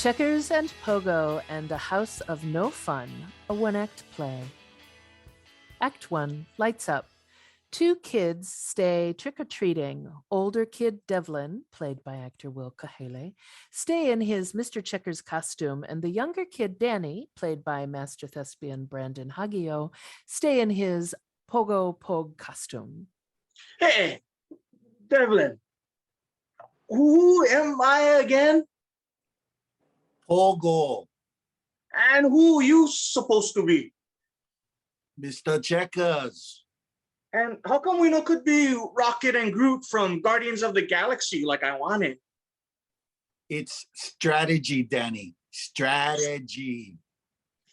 Checkers and Pogo and a House of No Fun, a one-act play. Act 1, lights up. Two kids stay trick-or-treating. Older kid Devlin, played by actor Will Kahele, stay in his Mr. Checkers costume, and the younger kid Danny, played by master thespian Brandon Hagio, stay in his Pogo Pog costume. Hey, Devlin, who am I again? Pogo, And who you supposed to be? Mr. Checkers. And how come we no could be Rocket and Groot from Guardians of the Galaxy like I wanted? It's strategy, Danny. Strategy.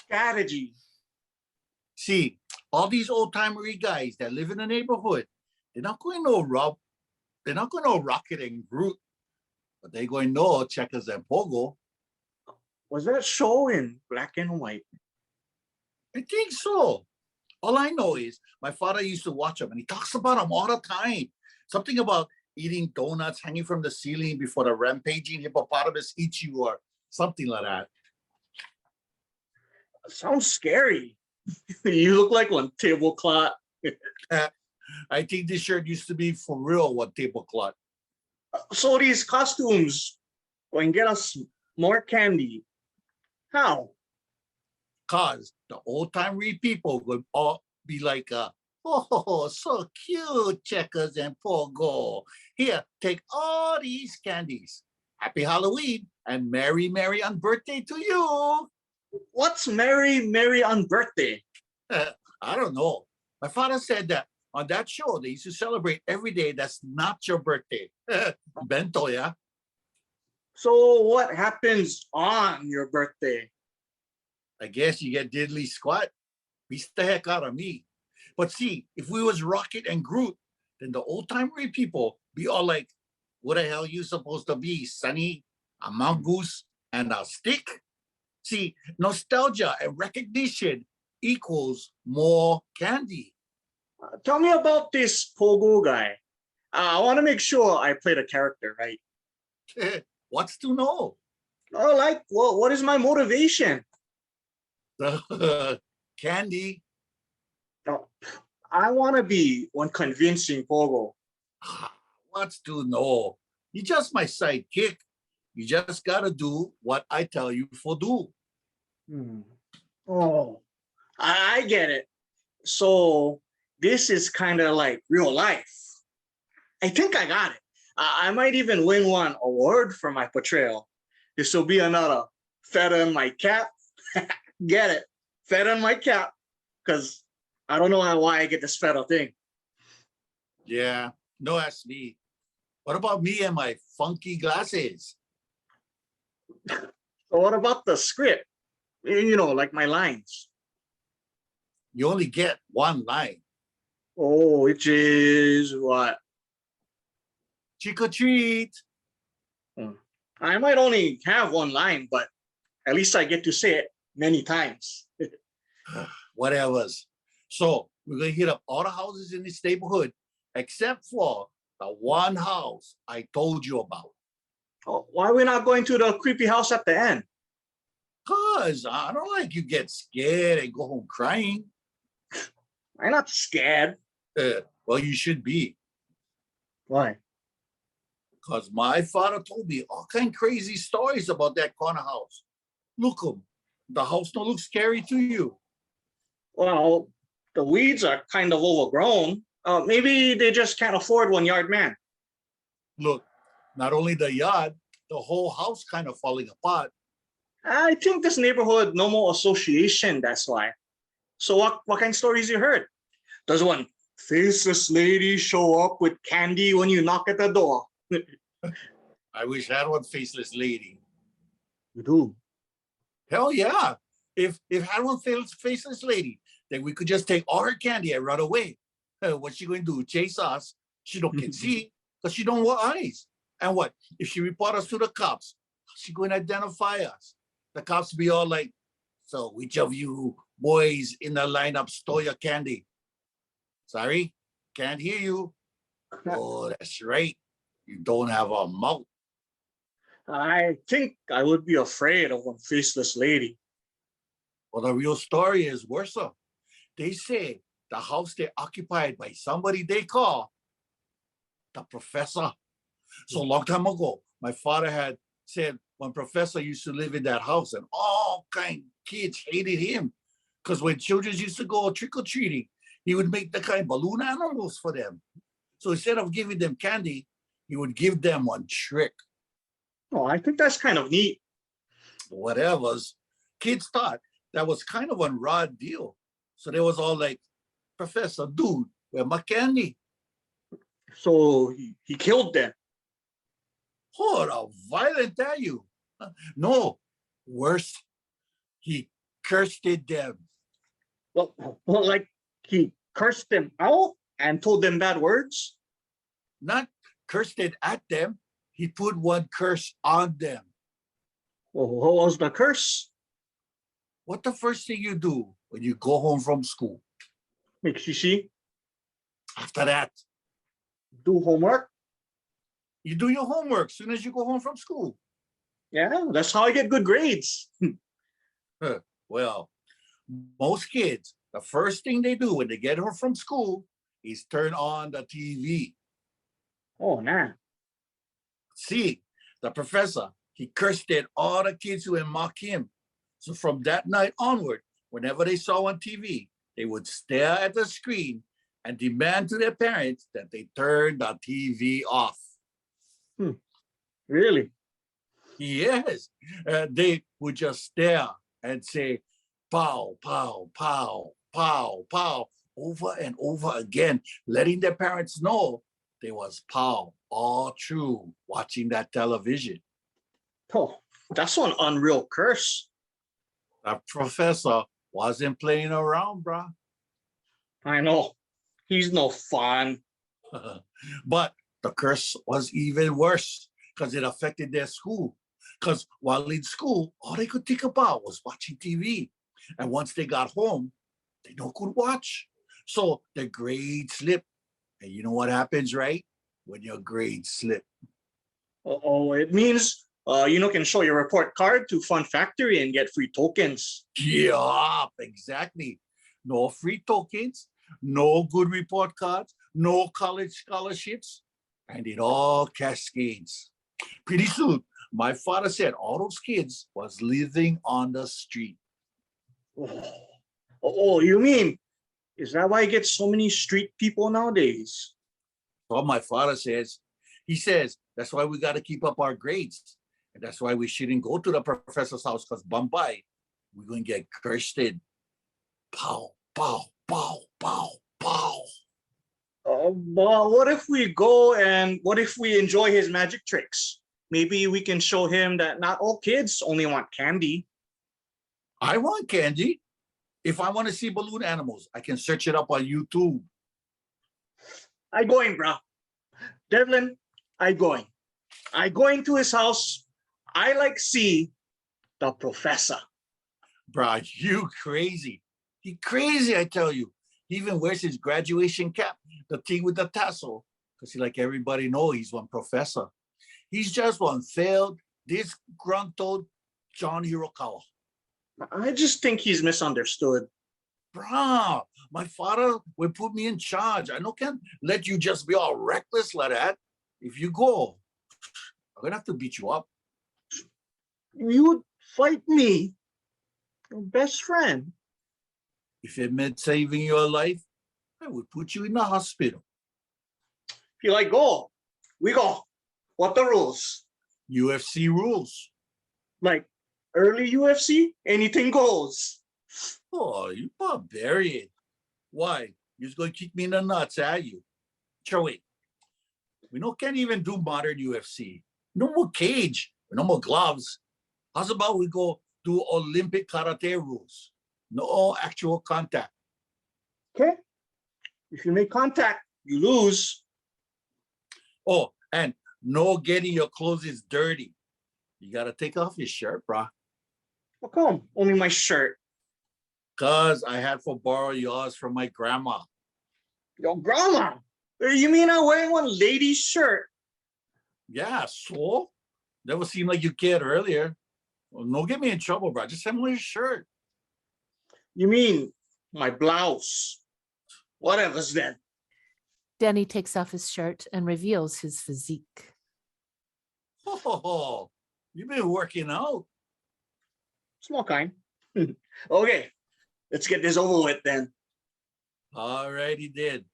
Strategy. See, all these old-timery guys that live in the neighborhood, they're not going to know Rocket and Groot, but they're going to know Checkers and Pogo. Was that show in black and white? I think so. All I know is my father used to watch them, and he talks about them all the time. Something about eating donuts hanging from the ceiling before the rampaging hippopotamus eats you, or something like that. Sounds scary. You look like one tablecloth. I think this shirt used to be for real one tablecloth. So these costumes going to get us more candy. How? Cause the old-timey people would all be like, oh, so cute, Checkers and Pogo. Here, take all these candies. Happy Halloween and Merry on birthday to you. What's Merry on birthday? I don't know. My father said that on that show, they used to celebrate every day that's not your birthday. Bento, yeah? So what happens on your birthday? I guess you get diddly squat. Beats the heck out of me. But see, if we was Rocket and Groot, then the old-timery people be all like, what the hell you supposed to be, Sonny? A mongoose and a stick? See, nostalgia and recognition equals more candy. Tell me about this Pogo guy. I want to make sure I play the character right. What's to know? Oh, like, well, what is my motivation? Candy. No, I want to be one convincing Pogo. What's to know? You're just my sidekick. You just gotta do what I tell you for do. Oh, I get it. So this is kind of like real life. I think I got it. I might even win one award for my portrayal. This will be another feather in my cap. Get it? Feather in my cap. Because I don't know why I get this feather thing. Yeah, no, ask me. What about me and my funky glasses? So what about the script? You know, like my lines. You only get one line. Oh, which is what? Trick or treat. I might only have one line, but at least I get to say it many times. Whatever's. So we're gonna hit up all the houses in this neighborhood, except for the one house I told you about. Oh, why are we not going to the creepy house at the end? Cause I don't like you get scared and go home crying. I'm not scared. Well, you should be. Why? Because my father told me all kind of crazy stories about that corner house. Look, the house don't look scary to you. Well, the weeds are kind of overgrown. Maybe they just can't afford 1 yard man. Look, not only the yard, the whole house kind of falling apart. I think this neighborhood no more association, that's why. So what kind of stories you heard? Does one faceless lady show up with candy when you knock at the door? I wish I had one faceless lady. You do? Hell yeah. If had one faceless lady, then we could just take all her candy and run away. What's she going to do? Chase us? She don't can see because she don't want eyes. And what? If she report us to the cops, how's she going to identify us? The cops be all like, so which of you boys in the lineup stole your candy? Sorry, can't hear you. Oh, that's right. You don't have a mouth. I think I would be afraid of one faceless lady. Well, the real story is worse. They say the house they occupied by somebody they call the professor. So a long time ago, my father had said one professor used to live in that house, and all kind of kids hated him because when children used to go trick or treating, he would make the kind balloon animals for them. So instead of giving them candy, he would give them one trick. Oh, I think that's kind of neat. Whatever's kids thought that was kind of a raw deal. So they was all like, Professor, dude, where my candy? So he killed them. Oh, how violent are you? No, worse, he cursed them. Well, like he cursed them out and told them bad words. Not cursed it at them, he put one curse on them. Well, what was the curse? What the first thing you do when you go home from school? Makes you see, After that, do homework. you do your homework as soon as you go home from school. Yeah, that's how I get good grades. Well, most kids, the first thing they do when they get home from school is turn on the TV. Oh, nah. See, the professor, he cursed at all the kids who would mock him. So from that night onward, whenever they saw on TV, they would stare at the screen and demand to their parents that they turn the TV off. Really? Yes, they would just stare and say, pow, pow, pow, pow, pow, over and over again, letting their parents know they was pow all through watching that television. Oh, that's one unreal curse. The professor wasn't playing around, bruh. I know. He's no fun. But the curse was even worse because it affected their school. Because while in school, all they could think about was watching TV. And once they got home, they no could watch. So their grades slipped. And you know what happens, right? When your grades slip. Oh, it means can show your report card to Fun Factory and get free tokens. Yeah, exactly. No free tokens, no good report cards, no college scholarships, and it all cascades. Pretty soon, my father said all those kids was living on the street. Oh, you mean, is that why I get so many street people nowadays? What my father says, he says, that's why we got to keep up our grades. And that's why we shouldn't go to the professor's house because Bombay, we're going to get cursed. Pow, pow, pow, pow, pow. But what if we go and what if we enjoy his magic tricks? Maybe we can show him that not all kids only want candy. I want candy. If I want to see balloon animals, I can search it up on YouTube. I going, bro. Devlin, I going. I going to his house. I like see the professor. Bruh, you crazy. He crazy, I tell you. He even wears his graduation cap, the thing with the tassel, because he like everybody know he's one professor. He's just one failed, disgruntled John Hirokawa. I just think he's misunderstood. Bruh, my father will put me in charge. I can't let you just be all reckless like that. If you go, I'm gonna have to beat you up. You'd fight me, your best friend. If it meant saving your life, I would put you in the hospital. If you like go, we go. What the rules? UFC rules. Like early UFC, anything goes. Oh, you barbarian. Why? You're just going to kick me in the nuts, are you? Wait. We can't even do modern UFC. No more cage, no more gloves. How's about we go do Olympic karate rules? No actual contact. Okay. If you make contact, you lose. Oh, and no getting your clothes is dirty. You got to take off your shirt, brah. How come? Only my shirt. Because I had to borrow yours from my grandma. Your grandma? You mean I'm wearing one lady's shirt? Yeah, so Never seemed like you cared earlier. Well, don't get me in trouble, bro. Just send me your shirt. You mean my blouse? Whatever's then. Danny takes off his shirt and reveals his physique. Oh, you've been working out. Small kind. Okay, let's get this over with then. All right, he did.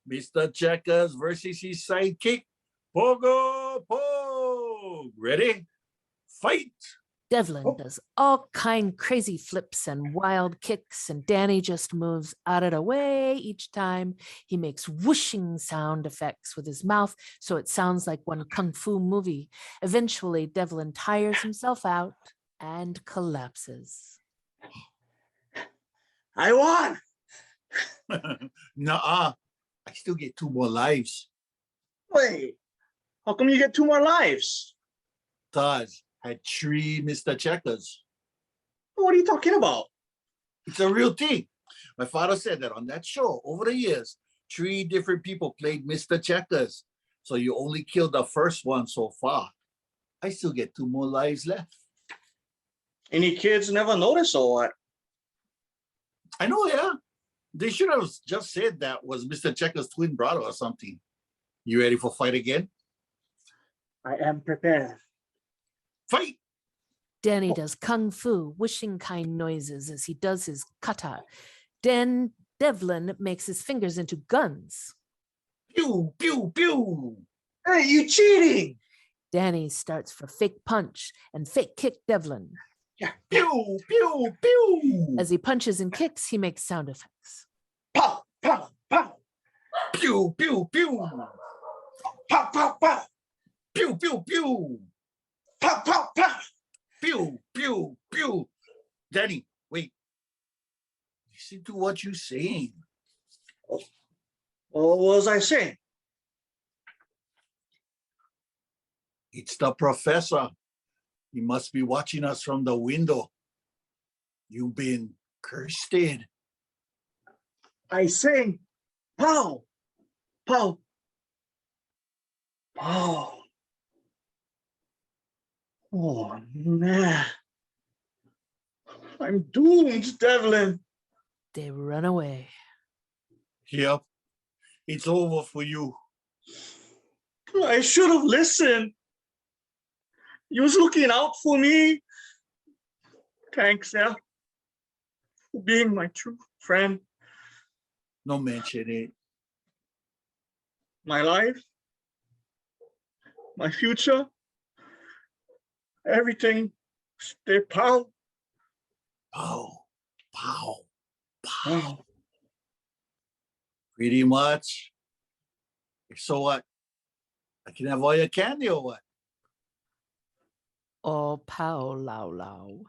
Mr. Checkers versus his sidekick, Pogo Pog. Ready? Fight! Devlin does all kind crazy flips and wild kicks, and Danny just moves out of the way each time. He makes whooshing sound effects with his mouth, so it sounds like one kung fu movie. Eventually, Devlin tires himself out and collapses. I won. Nuh-uh. I still get 2 more lives. Wait, how come you get 2 more lives? Taz had 3 Mr. Checkers. What are you talking about? It's a real thing. My father said that on that show, over the years, 3 different people played Mr. Checkers. So you only killed the first one so far. I still get 2 more lives left. Any kids never notice or what? I know, yeah. They should have just said that was Mr. Checker's twin brother or something. You ready for fight again? I am prepared. Fight! Danny does kung fu, whooshing kind noises as he does his kata. Then Devlin makes his fingers into guns. Pew, pew, pew. Hey, you cheating! Danny starts for fake punch and fake kick Devlin. Yeah. Pew, pew, pew. As he punches and kicks, he makes sound effects. Pow, pow, pow, Pew, pew, pew. pow, pow, pow, Pew, pew, pew. pow, pow, pow. Pew, pew, pew. Danny, wait. Listen to what you're saying. What was I saying? It's the professor. He must be watching us from the window. You've been cursed. I sing. Pow, pow, pow. Oh, man. I'm doomed, Devlin. They run away. Yep. It's over for you. I should have listened. You was looking out for me. Thanks, yeah, for being my true friend. No mention it. My life, my future, everything. Stay pow. Pow, pow, pow. Pow. Pretty much. So what? I can have all your candy or what? Oh, pow, lao, lao.